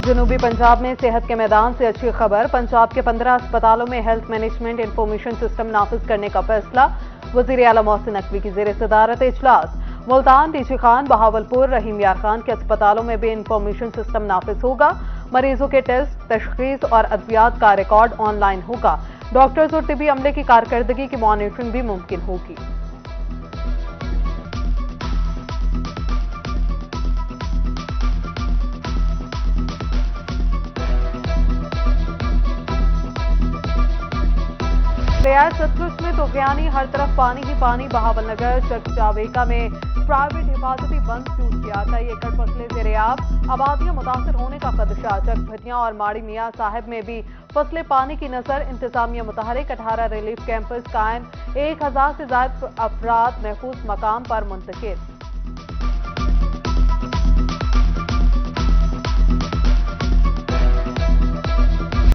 जनूबी पंजाब में सेहत के मैदान से अच्छी खबर। पंजाब के 15 अस्पतालों में हेल्थ मैनेजमेंट इंफॉर्मेशन सिस्टम नाफिज करने का फैसला। वजीर आला मोहसिन नकवी की जेर सदारत इजलास। मुल्तान, डीजी खान, बहावलपुर, रहीम यार खान के अस्पतालों में भी इंफॉर्मेशन सिस्टम नाफिज होगा। मरीजों के टेस्ट, तशखीस और अद्वियात का रिकॉर्ड ऑनलाइन होगा। डॉक्टर्स और तिबी अमले की कारकर्दगी की मॉनिटरिंग भी मुमकिन होगी। दरियाए सतलुज में तूफानी, हर तरफ पानी ही पानी। बहावलनगर चकचावेका में प्राइवेट हिफाजती बंद टूट गया। कई एकड़ फसलें ज़ेर-ए-आब, आबादियां मुतासर होने का खदशा। चकभटियां और माड़ी मियां साहिब में भी फसलें पानी की नजर। इंतजामिया मुतहरिक, 18 रिलीफ कैंपस कायम। 1000 से ज्यादा अफराद महफूज मकाम पर मुंतकिल।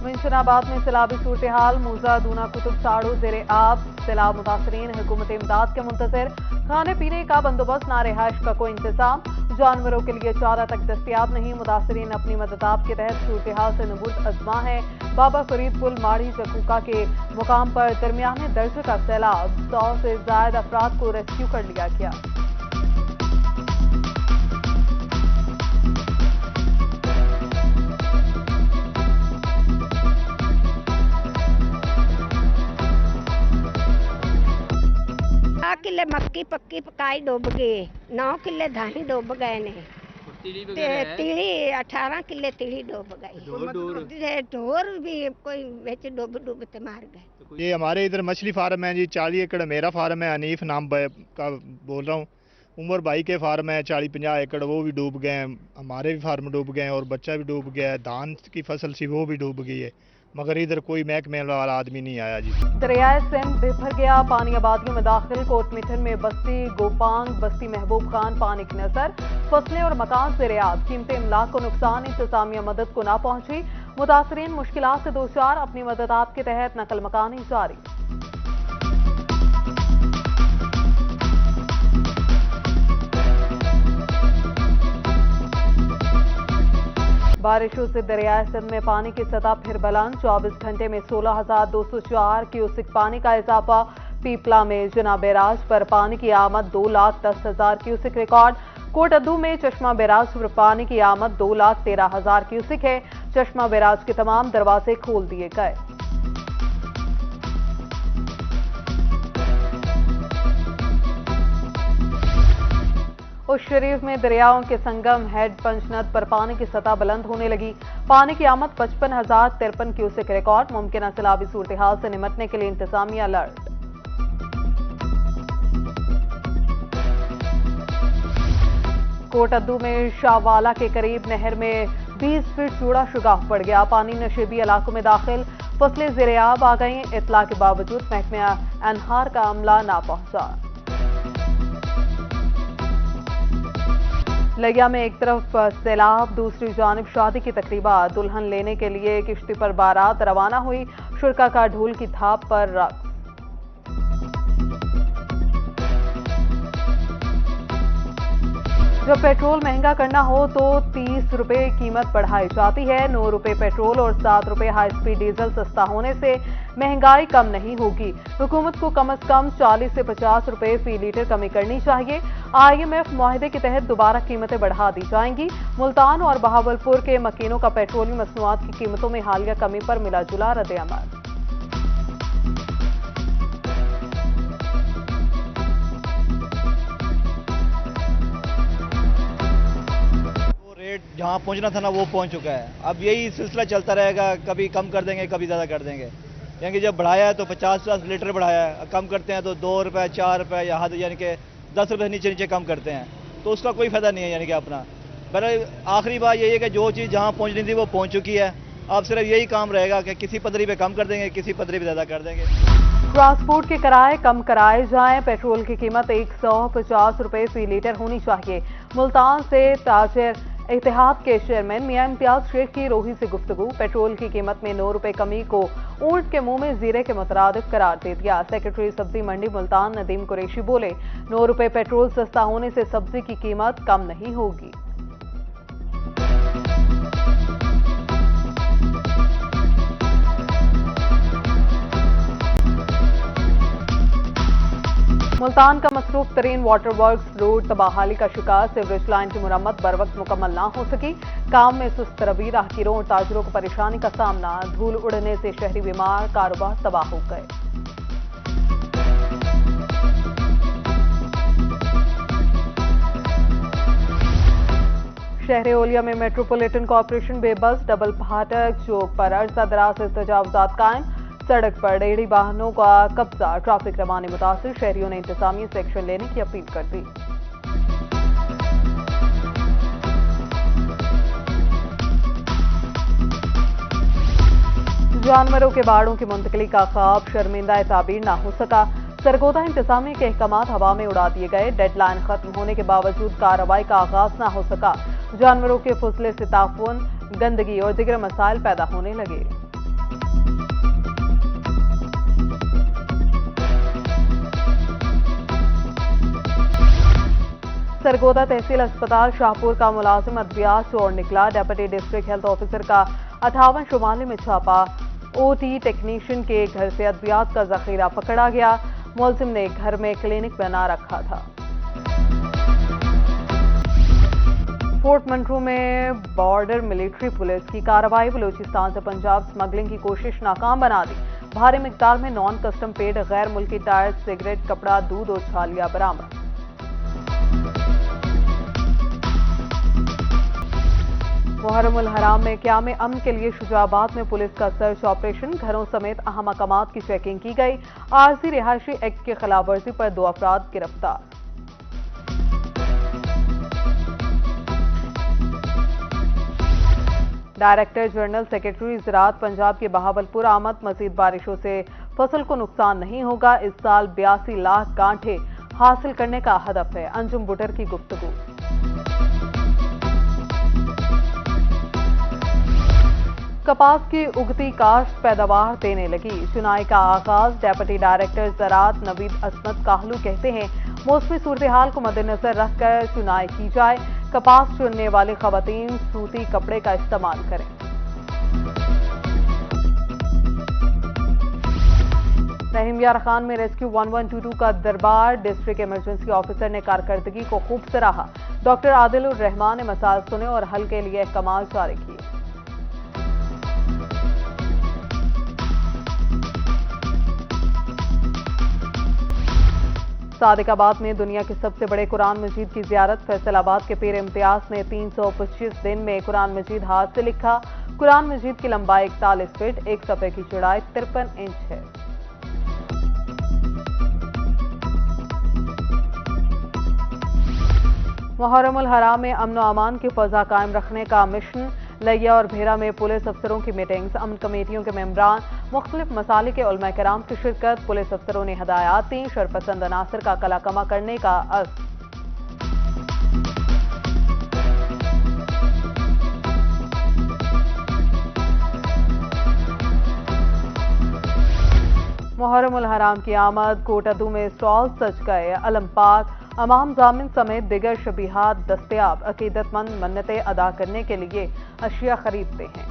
मुंशनाबाद में सैलाबी सूरत हाल। मूसा, दूना, कुतुब साड़ू ज़ेर-ए-आब। सैलाब मुतासरीन हुकूमत इमदाद के मुंतज़िर। खाने पीने का बंदोबस्त, ना रिहाइश का कोई इंतजाम। जानवरों के लिए चारा तक दस्तियाब नहीं। मुतासरीन अपनी मददाब के तहत सूरत हाल से नबूद अजमा है। बाबा फरीद पुल, माड़ी, जकूका के मुकाम पर दरमियाने दर्जे का सैलाब। 100 से ज्यादा अफराद को रेस्क्यू कर लिया गया। किले मक्की पक्की पकाई डुब गई, 9 किले धानी डुब गए ने, तिली 18 किले तिली डुब गई। ढोर भी कोई बेच डुब ते मार गए। ये हमारे इधर मछली फार्म है जी, 40 एकड़ मेरा फार्म है, हनीफ नाम का बोल रहा हूँ। उमर भाई के फार्म है 40-50 एकड़, वो भी डूब गए हैं। हमारे भी फार्म डूब गए हैं और बच्चा भी डूब गया है। धान की फसल थी वो भी डूब गई है, मगर इधर कोई महकमे वाला आदमी नहीं आया जी। दरियाए सिंध बिफर गया, पानी आबादियों में दाखिल। कोटमिठन में बस्ती गोपांग, बस्ती महबूब खान पानी की नजर। फसलें और मकान ज़ेर-ए-आब, कीमती इमलाक को नुकसान। इंतजामिया मदद को ना पहुंची। मुतासरीन मुश्किलात से दो चार। अपनी मददात के तहत नकल मकानी जारी। बारिशों से दरियाए सिंध में पानी की सतह फिर बुलंद। 24 घंटे में 16,204 क्यूसिक पानी का इजाफा। पीपला में जना बैराज पर पानी की आमद 2,10,000 क्यूसिक रिकॉर्ड। कोटअद्दू में चश्मा बैराज पर पानी की आमद 2,13,000 क्यूसिक है। चश्मा बैराज के तमाम दरवाजे खोल दिए गए। उस शरीफ में दरियाओं के संगम हेड पंचनद पर पानी की सतह बुलंद होने लगी। पानी की आमद 55,053 क्यूसेक रिकॉर्ड। मुमकिन सैलाबी सूरत हाल से निमटने के लिए इंतजामिया अलर्ट। कोटअद्दू में शाहवाला के करीब नहर में 20 फीट चौड़ा शुगाफ पड़ गया। पानी नशेबी इलाकों में दाखिल। फसलें ज़ेर-ए-आब आ गई। इतला के बावजूद महकमा अनहार का अमला ना पहुंचा। लिया में एक तरफ सैलाब, दूसरी जानिब शादी की तकरीबा। दुल्हन लेने के लिए किश्ती पर बारात रवाना हुई। शुरका का ढोल की थाप पर रक्स। जब पेट्रोल महंगा करना हो तो 30 रुपए कीमत बढ़ाई जाती है। 9 रुपए पेट्रोल और 7 रुपए हाई स्पीड डीजल सस्ता होने से महंगाई कम नहीं होगी। हुकूमत को कम से कम 40 से 50 रुपए फी लीटर कमी करनी चाहिए। IMF मुआहदे के तहत दोबारा कीमतें बढ़ा दी जाएंगी। मुल्तान और बहावलपुर के मकीनों का पेट्रोलियम मसनूआत की कीमतों में हालिया कमी पर मिला जुला रद्द-ए-अमल। जहाँ पहुँचना था ना वो पहुँच चुका है। अब यही सिलसिला चलता रहेगा, कभी कम कर देंगे, कभी ज़्यादा कर देंगे। यानी कि जब बढ़ाया है तो 50 लीटर बढ़ाया है, कम करते हैं तो 2 रुपये 4 रुपये या हद यानी कि 10 रुपये नीचे नीचे कम करते हैं, तो उसका कोई फ़ायदा नहीं है। यानी कि अपना पहले आखिरी बात यही है कि जो चीज़ जहाँ पहुँचनी थी वो पहुँच चुकी है। अब सिर्फ यही काम रहेगा कि किसी पदरी पे कम कर देंगे, किसी पदरी पे ज़्यादा कर देंगे। ट्रांसपोर्ट के किराए कम कराए जाएं। पेट्रोल की कीमत 150 रुपए फी लीटर होनी चाहिए। मुल्तान से ताजर इत्तेहाद के चेयरमैन मियां इम्तियाज शेख की रोही से गुफ्तगू। पेट्रोल की कीमत में 9 रुपए कमी को ऊंट के मुंह में जीरे के मुतरादिफ करार दे दिया। सेक्रेटरी सब्जी मंडी मुल्तान नदीम कुरैशी बोले, 9 रुपए पेट्रोल सस्ता होने से सब्जी की कीमत कम नहीं होगी। मुल्तान का मसरूफ तरीन वाटर वर्क्स रोड तबाहाली का शिकार। सीवरेज लाइन की मुरम्मत बर वक्त मुकम्मल ना हो सकी। काम में सुस्त रवि, राहगीरों और ताजरों को परेशानी का सामना। धूल उड़ने से शहरी बीमार, कारोबार तबाह हो गए। शहर ओलिया में मेट्रोपॉलिटन कॉरपोरेशन बेबस, डबल फाटक चौक पर अरसा दराज से तजावुजात कायम। सड़क पर रेहड़ी वाहनों का कब्जा, ट्रैफिक रवानी मुतासिर। शहरियों ने इंतजामिया से एक्शन लेने की अपील कर दी। जानवरों के बाड़ों की मुंतकली का ख्वाब शर्मिंदा ताबीर ना हो सका। सरगोदा इंतजामिया के अहकामात हवा में उड़ा दिए गए। डेडलाइन खत्म होने के बावजूद कार्रवाई का आगाज ना हो सका। जानवरों के फुसले से ताफुन, गंदगी और दिगर मसाइल पैदा होने लगे। सरगोदा तहसील अस्पताल शाहपुर का मुलाजिम अद्वियात चोर निकला। डेप्यूटी डिस्ट्रिक्ट हेल्थ ऑफिसर का 58 शुमाली में छापा। ओटी टेक्नीशियन के घर से अद्वियात का जखीरा पकड़ा गया। मुलजिम ने घर में क्लिनिक बना रखा था। फोर्ट मंटरू में बॉर्डर मिलिट्री पुलिस की कार्रवाई। बलूचिस्तान से पंजाब स्मगलिंग की कोशिश नाकाम बना दी। भारी मिकदार में नॉन कस्टम पेड गैर मुल्की टायर, सिगरेट, कपड़ा, दूध और छालियां बरामद। मुहर्रमुल हराम में क़याम अमन के लिए शुजाबाद में पुलिस का सर्च ऑपरेशन। घरों समेत अहम मकामात की चेकिंग की गई। आरजी रिहायशी एक्ट की खिलाफ वर्जी पर 2 अफराद गिरफ्तार। डायरेक्टर जनरल सेक्रेटरी ज़राअत पंजाब के बहावलपुर आमद। मजीद बारिशों से फसल को नुकसान नहीं होगा। इस साल 82 लाख गांठे हासिल करने का हदफ है। अंजुम बुटर की गुफ्तगू। कपास की उगती काश्त पैदावार देने लगी। चुनाई का आगाज। डेप्यूटी डायरेक्टर ज़राअत नवीद असमत काहलू कहते हैं मौसमी सूरत-ए-हाल को मद्देनजर रखकर चुनाई की जाए। कपास चुनने वाली खवातीन सूती कपड़े का इस्तेमाल करें। रहीम यार खान में रेस्क्यू 1122 का दरबार। डिस्ट्रिक्ट इमरजेंसी ऑफिसर ने कारकर्दगी को खूब सराहा। डॉक्टर आदिल उर रहमान ने मसाइल सुने और हल के लिए अहकाम जारी किए। सादिकाबाद में दुनिया के सबसे बड़े कुरान मजीद की जियारत। फैसलाबाद के पीर इम्तियाज ने 325 दिन में कुरान मजीद हाथ से लिखा। कुरान मजीद की लंबाई 41 फीट, एक सफ़े की चौड़ाई 53 इंच है। मुहर्रमुल हराम में अमन व अमान की फजा कायम रखने का मिशन। लिया और भेरा में पुलिस अफसरों की मीटिंग्स। अमन कमेटियों के मेंबरान, मुख्तलिफ मसाले के उलमा कराम की शिरकत। पुलिस अफसरों ने हदायत दी। शरपसंद अनासर का कलाकमा करने का अज़्म। मुहर्रमुल हराम की आमद। कोटादू में स्टॉल सज गए। अलम पाक, अमाम जामिन समेत दिगर शबीहात दस्तयाब। अकीदतमंद मन्नतें अदा करने के लिए अशिया खरीदते हैं।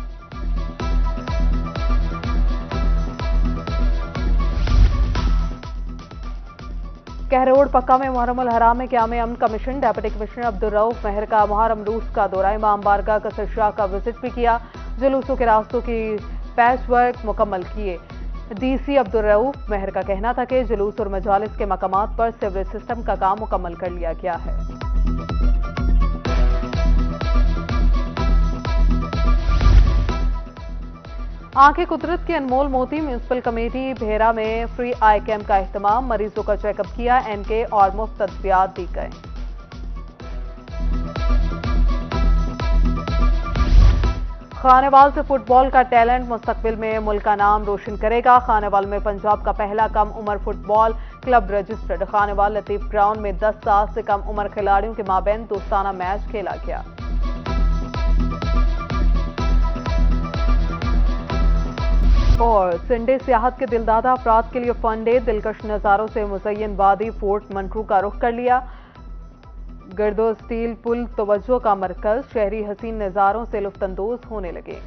कहरोड़ पक्का में मुहर्रमुल हराम में क़याम अमन commission. Deputy commissioner Abdul Rauf Mehr का मुहर्रम रूस का दौरा। इमाम बारगाह कसर शाह का विजिट भी किया। जुलूसों के रास्तों की पैच वर्क मुकम्मल किए। डीसी अब्दुल रऊफ मेहर का कहना था कि जुलूस और मजालिस के मकामात पर सीवरेज सिस्टम का काम मुकम्मल कर लिया गया है। आंखें कुदरत के अनमोल मोती। म्यूनिसिपल कमेटी भेरा में फ्री आई कैंप का एहतमाम। मरीजों का चेकअप किया। एनके और मुफ्त अद्वियात दी गए। खानेवाल से फुटबॉल का टैलेंट मुस्तकबिल में मुल्क का नाम रोशन करेगा। खानेवाल में पंजाब का पहला कम उम्र football club registered. Khanewal Latif ground में 10 साल से कम उम्र खिलाड़ियों के माबैन दोस्ताना मैच खेला गया। और संडे सियाहत के दिलदादा अफराद के लिए फन डे। दिलकश नज़ारों से मुज़य्यन वादी फोर्ट मंटरू का रुख कर लिया। गर्दो स्टील पुल तवज्जो का मरकज। शहरी हसीन नज़ारों से लुत्फानंदोज होने लगे।